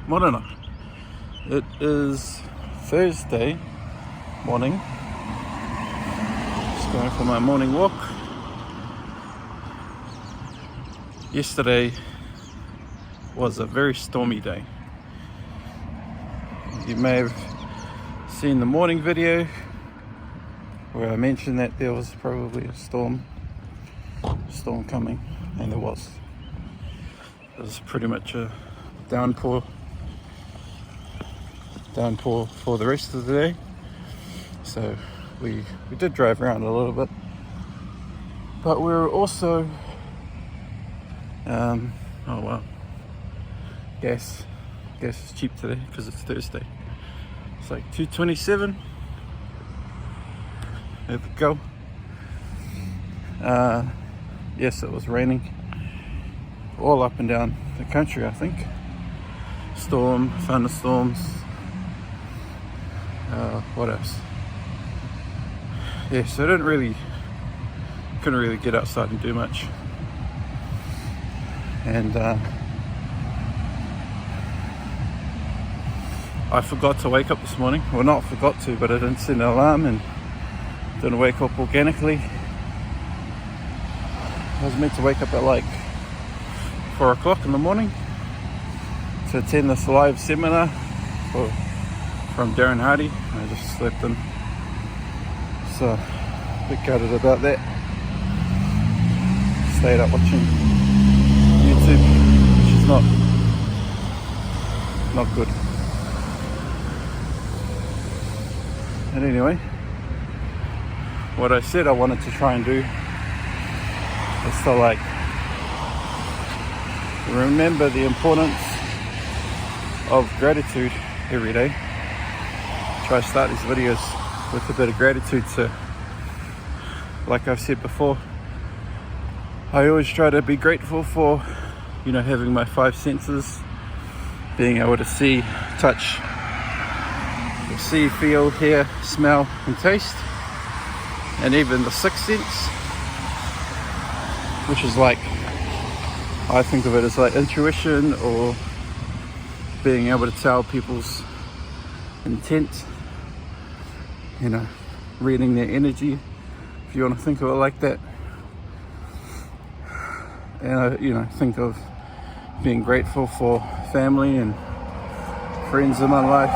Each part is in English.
Morena. It is Thursday morning. Just going for my morning walk. Yesterday was a very stormy day. You may have seen the morning video where I mentioned that there was probably a storm coming, and there was. It was pretty much a downpour for the rest of the day. So we did drive around a little bit, but we were also gas is cheap today because it's Thursday. It's like $2.27. There we go. Yes, it was raining all up and down the country, I think. Thunderstorms. What else? Yeah, so I couldn't really get outside and do much. And I forgot to wake up this morning. Well, not forgot to, but I didn't set an alarm and didn't wake up organically. I was meant to wake up at like 4 o'clock in the morning to attend this live seminar from Darren Hardy. I just slept in, so a bit gutted about that. Stayed up watching YouTube, which is not good. And anyway, what I said I wanted to try and do is to like remember the importance of gratitude every day. Try to start these videos with a bit of gratitude. So, like I've said before, I always try to be grateful for, having my 5 senses, being able to see, touch, feel, hear, smell, and taste, and even the 6th sense, which is like, I think of it as like intuition, or being able to tell people's intent, reading their energy, if you want to think of it like that. And I, think of being grateful for family and friends in my life,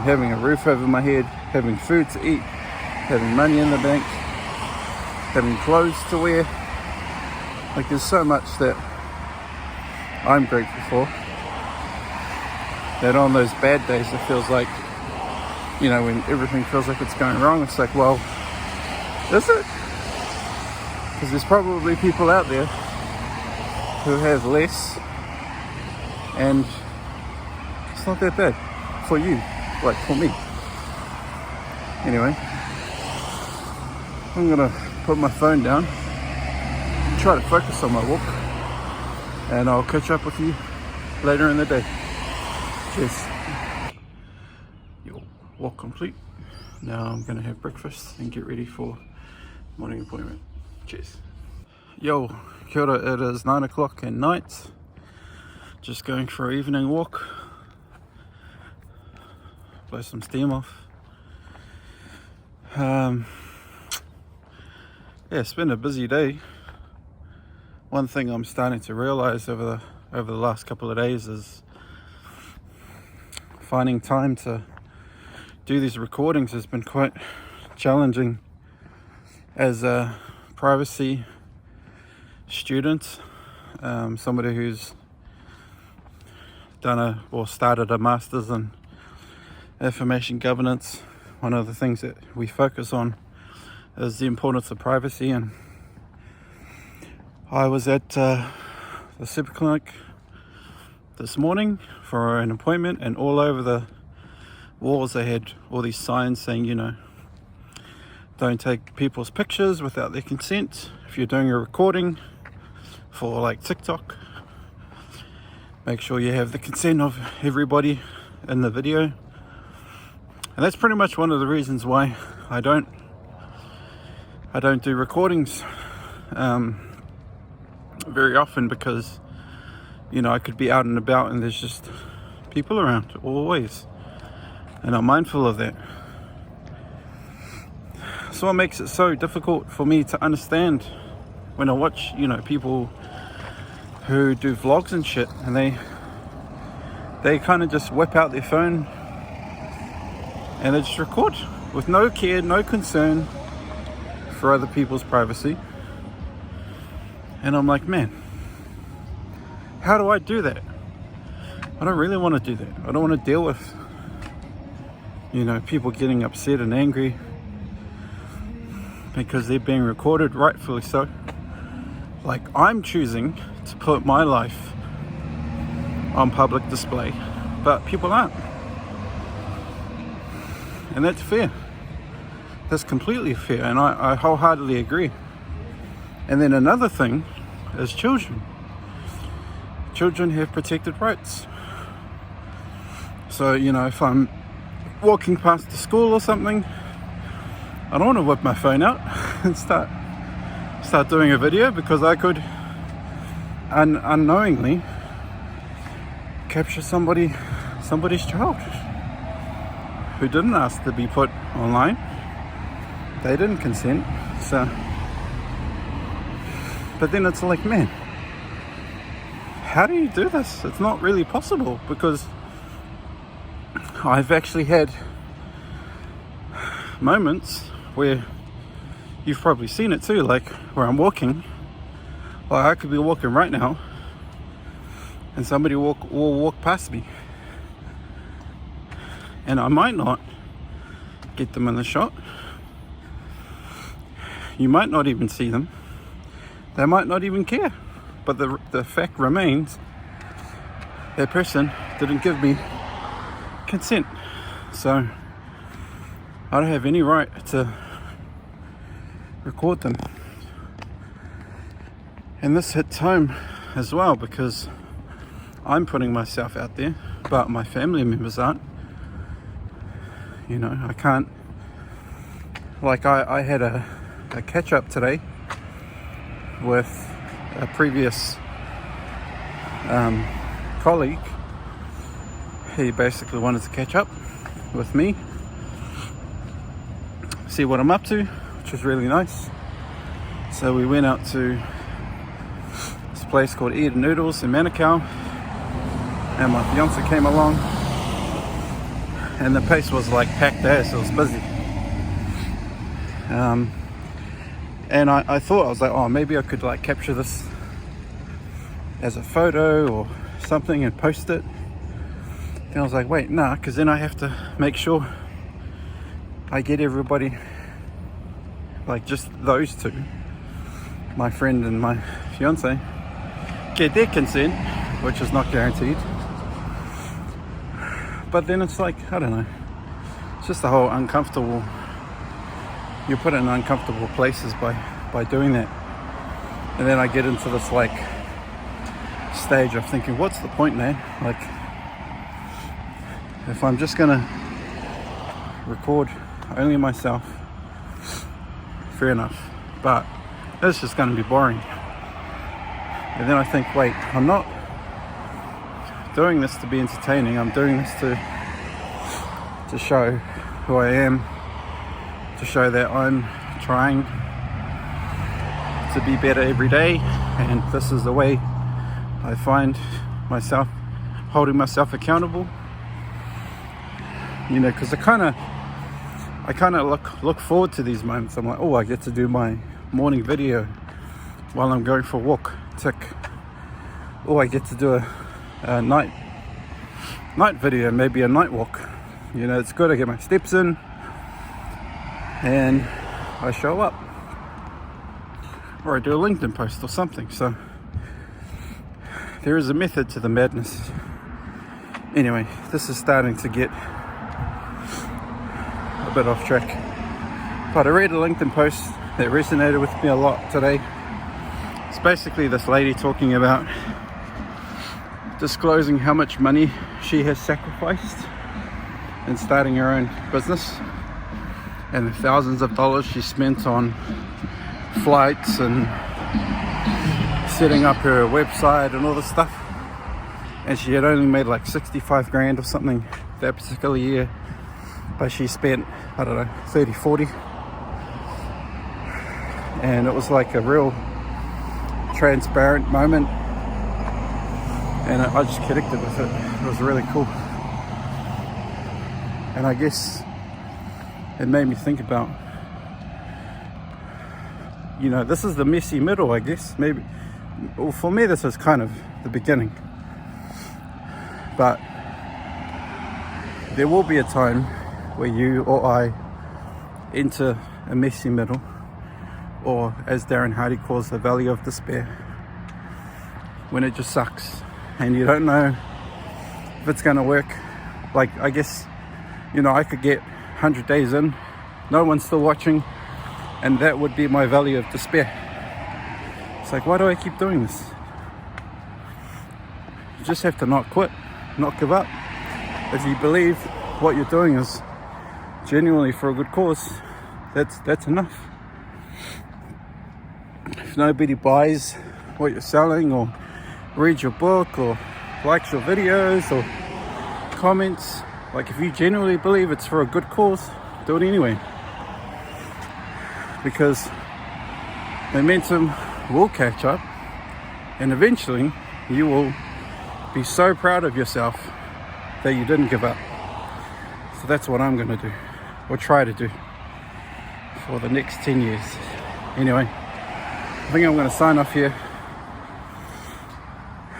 having a roof over my head, having food to eat, having money in the bank, having clothes to wear. Like, there's so much that I'm grateful for, that on those bad days it feels like, when everything feels like it's going wrong, it's like, well, is it? Because there's probably people out there who have less, and it's not that bad for you, like for me. Anyway, I'm gonna put my phone down, try to focus on my walk, and I'll catch up with you later in the day. Cheers. Your walk complete. Now I'm gonna have breakfast and get ready for morning appointment. Cheers. Yo, kia ora, it is 9 o'clock at night. Just going for an evening walk. Blow some steam off. It's been a busy day. One thing I'm starting to realize over the last couple of days is finding time to do these recordings has been quite challenging. As a privacy student, somebody who's started a master's in information governance, one of the things that we focus on is the importance of privacy. And I was at the super clinic this morning for an appointment, and all over the walls they had all these signs saying, don't take people's pictures without their consent. If you're doing a recording for like TikTok, make sure you have the consent of everybody in the video. And that's pretty much one of the reasons why I don't do recordings very often, because You know, I could be out and about and there's just people around always, and I'm mindful of that. So what makes it so difficult for me to understand when I watch, you know, people who do vlogs and shit, and they kind of just whip out their phone and they just record with no care, no concern for other people's privacy. And I'm like, man, how do I do that? I don't really want to do that. I don't want to deal with, you know, people getting upset and angry because they're being recorded, rightfully so. Like, I'm choosing to put my life on public display, but people aren't. And that's fair. That's completely fair, and I wholeheartedly agree. And then another thing is children. Children have protected rights. So, you know, if I'm walking past the school or something, I don't want to whip my phone out and start doing a video, because I could unknowingly capture somebody's child who didn't ask to be put online. They didn't consent. So, but then it's like, man, how do you do this? It's not really possible, because I've actually had moments where you've probably seen it too, like where I'm walking, like I could be walking right now and somebody will walk past me, and I might not get them in the shot. You might not even see them. They might not even care. But the fact remains, that person didn't give me consent. So I don't have any right to record them. And this hits home as well, because I'm putting myself out there, but my family members aren't. You know, I can't, like I had a catch up today with a previous colleague. He basically wanted to catch up with me, see what I'm up to, which was really nice. So we went out to this place called Eden Noodles in Manukau, and my fiance came along, and the place was like packed ass. It was busy. And I thought, I was like, oh, maybe I could like capture this as a photo or something and post it. Then I was like, wait, nah, because then I have to make sure I get everybody, like just those two, my friend and my fiance, get their consent, which is not guaranteed. But then it's like, I don't know, it's just the whole uncomfortable, you're put in uncomfortable places by doing that. And then I get into this like stage of thinking, what's the point, man? Like, if I'm just gonna record only myself, fair enough, but it's just gonna be boring. And then I think, wait, I'm not doing this to be entertaining. I'm doing this to show who I am, to show that I'm trying to be better every day, and this is the way I find myself holding myself accountable. You know, because I kind of look forward to these moments. I'm like, oh, I get to do my morning video while I'm going for a walk. Tick. Oh, I get to do a night video, maybe a night walk. You know, it's good. I get my steps in and I show up, or I do a LinkedIn post or something. So there is a method to the madness. Anyway, this is starting to get a bit off track, but I read a LinkedIn post that resonated with me a lot today. It's basically this lady talking about disclosing how much money she has sacrificed in starting her own business, and the thousands of dollars she spent on flights and setting up her website and all this stuff. and she had only made like 65 grand or something that particular year, but she spent, I don't know, 30, 40, and it was like a real transparent moment, and I just connected with it. It was really cool, and I guess it made me think about, you know, this is the messy middle, I guess. Maybe, well, for me this is kind of the beginning, but there will be a time where you or I enter a messy middle, or as Darren Hardy calls, the valley of despair, when it just sucks and you don't know if it's going to work. Like, I guess, you know, I could get 100 days in, no one's still watching, and that would be my valley of despair. It's like, why do I keep doing this? You just have to not quit, not give up. If you believe what you're doing is genuinely for a good cause, that's enough. If nobody buys what you're selling, or reads your book, or likes your videos, or comments, like, if you genuinely believe it's for a good cause, do it anyway. Because momentum will catch up, and eventually you will be so proud of yourself that you didn't give up. So that's what I'm going to do, or try to do, for the next 10 years. Anyway, I think I'm going to sign off here.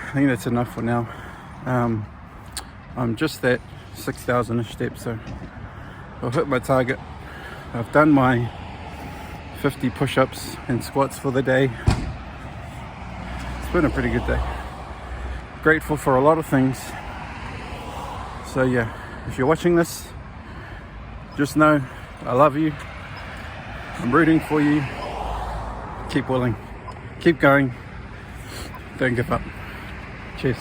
I think that's enough for now. I'm just at 6,000-ish steps, so I've hit my target. I've done my 50 push-ups and squats for the day. It's been a pretty good day. Grateful for a lot of things. So yeah, if you're watching this, just know I love you. I'm rooting for you. Keep willing. Keep going. Don't give up. Cheers.